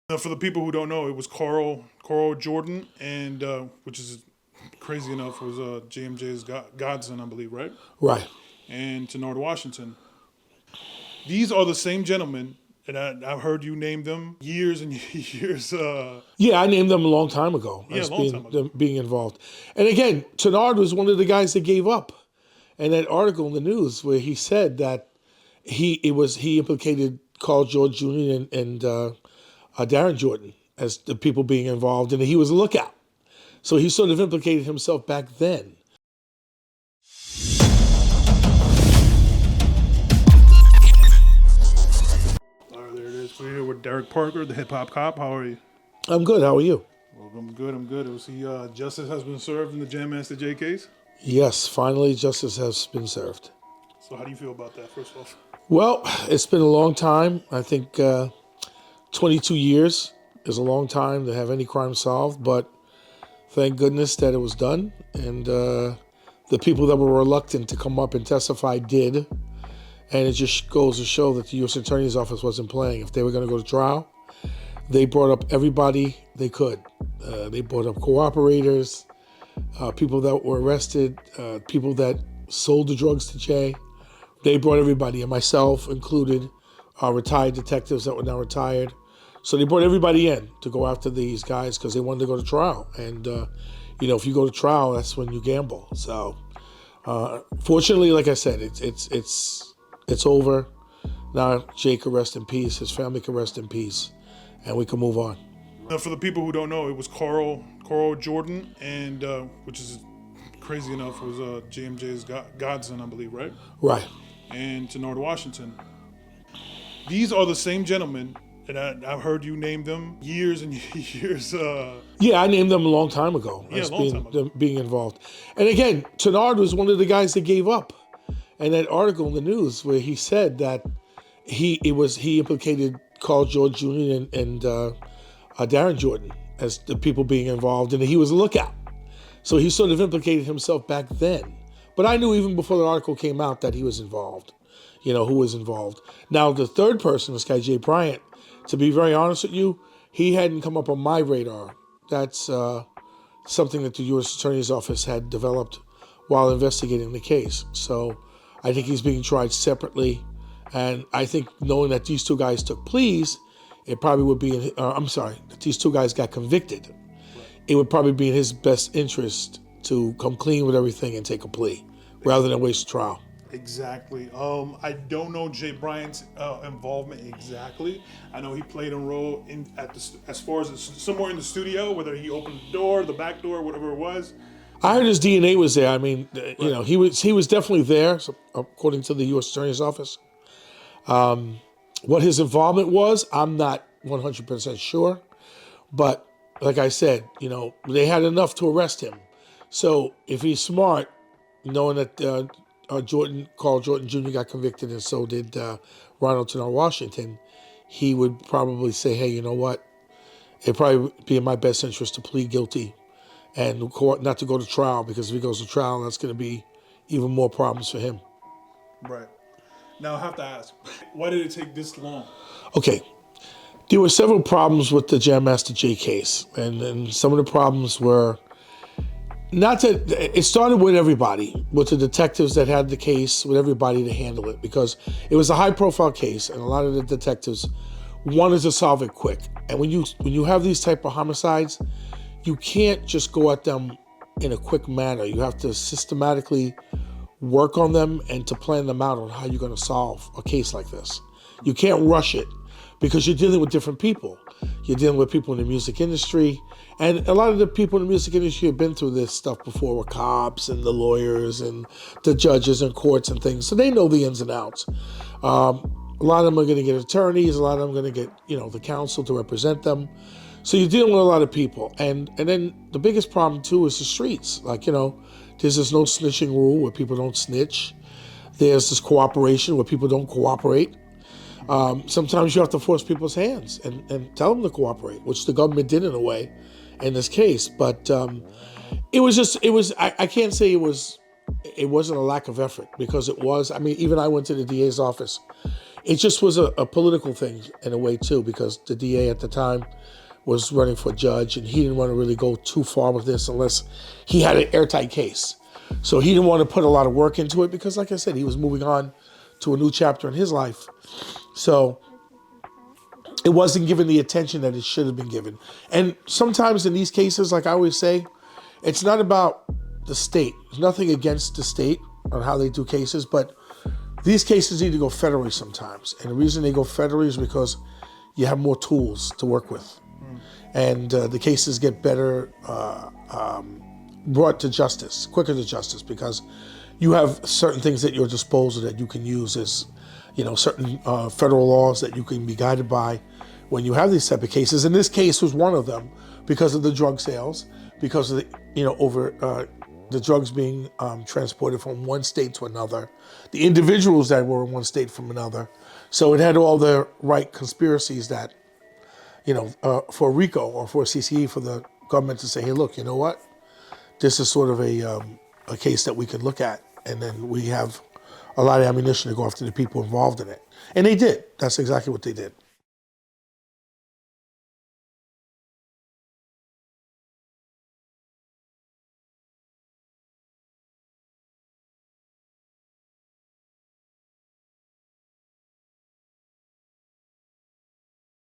Now, for the people who don't know, it was Carl Jordan, and which is crazy enough was JMJ's godson, I believe, right? Right. And Tenard Washington. These are the same gentlemen, and I've heard you name them years and years. Yeah, I named them a long time ago Yeah, a as long time ago. being involved. And again, Tenard was one of the guys that gave up. And that article in the news where he said that he implicated Carl George Jr. and Darren Jordan as the people being involved, and he was a lookout. So he sort of implicated himself back then. All right, there it is. We're here with Derek Parker, the hip hop cop. How are you? I'm good. How are you? Well, I'm good. I'm good. It see, justice has been served in the Jam Master Jay case. Yes, finally justice has been served. So, how do you feel about that? First off, Well, it's been a long time. I think 22 years is a long time to have any crime solved, but thank goodness that it was done. And the people that were reluctant to come up and testify did. And it just goes to show that the U.S. Attorney's Office wasn't playing. If they were going to go to trial, they brought up everybody they could. They brought up cooperators, people that were arrested, people that sold the drugs to Jay. They brought everybody, and myself included, retired detectives that were now retired. So they brought everybody in to go after these guys because they wanted to go to trial. And, if you go to trial, that's when you gamble. So fortunately, like I said, it's over. Now Jay can rest in peace, his family can rest in peace, and we can move on. now for the people who don't know, it was Carl Jordan, and which is crazy enough was JMJ's godson, I believe, right? Right. And Tenard Washington. These are the same gentlemen, and I've heard you name them years and years. Yeah, I named them a long time ago Yeah, as a long time ago. being involved. And again, Tenard was one of the guys that gave up. And that article in the news where he said that he implicated Carl George Jr. and Darren Jordan as the people being involved, and he was a lookout. So he sort of implicated himself back then. But I knew even before the article came out that he was involved, who was involved. Now, the third person, this guy, Jay Bryant, to be very honest with you, he hadn't come up on my radar. That's something that the U.S. Attorney's Office had developed while investigating the case. So I think he's being tried separately. And I think knowing that these two guys took pleas, it probably would be, that these two guys got convicted. It would probably be in his best interest to come clean with everything and take a plea rather than waste a trial. Exactly. I don't know Jay Bryant's involvement exactly. I know he played a role as far as somewhere in the studio, whether he opened the door, the back door, whatever it was. I heard his DNA was there. I mean, he was definitely there, so, according to the U.S. Attorney's Office. What his involvement was, I'm not 100% sure. But like I said, they had enough to arrest him. So if he's smart, knowing that Carl Jordan Jr. got convicted and so did Ronald Tenard Washington, he would probably say, hey, you know what? It'd probably be in my best interest to plead guilty and not to go to trial, because if he goes to trial, that's going to be even more problems for him. Right. Now I have to ask, why did it take this long? Okay. There were several problems with the Jam Master Jay case, and some of the problems were not that it started with everybody, with the detectives that had the case, with everybody to handle it, because it was a high-profile case, and a lot of the detectives wanted to solve it quick. And when you have these type of homicides, you can't just go at them in a quick manner. You have to systematically work on them and to plan them out on how you're going to solve a case like this. You can't rush it, because you're dealing with different people. You're dealing with people in the music industry, and a lot of the people in the music industry have been through this stuff before, with cops and the lawyers and the judges and courts and things, so they know the ins and outs. A lot of them are going to get attorneys. A lot of them are going to get, the counsel to represent them. So you're dealing with a lot of people, and then the biggest problem too is the streets. Like, there's this no snitching rule where people don't snitch. There's this cooperation where people don't cooperate. Sometimes you have to force people's hands and tell them to cooperate, which the government did in a way in this case. But I can't say it wasn't a lack of effort, because it was. I mean, even I went to the DA's office It just was a political thing in a way too, because the DA at the time was running for judge, and he didn't want to really go too far with this unless he had an airtight case. So he didn't want to put a lot of work into it because, like I said, he was moving on to a new chapter in his life. So it wasn't given the attention that it should have been given. And sometimes in these cases, like I always say, it's not about the state. There's nothing against the state on how they do cases, but these cases need to go federally sometimes. And the reason they go federally is because you have more tools to work with. And the cases get better brought to justice, quicker to justice, because you have certain things at your disposal that you can use as, certain federal laws that you can be guided by when you have these type of cases. And this case was one of them because of the drug sales, because of the drugs being transported from one state to another, the individuals that were in one state from another. So it had all the right conspiracies that, for RICO or for CCE, for the government to say, hey, look, you know what? This is sort of a case that we could look at, and then we have a lot of ammunition to go after the people involved in it. And they did. That's exactly what they did.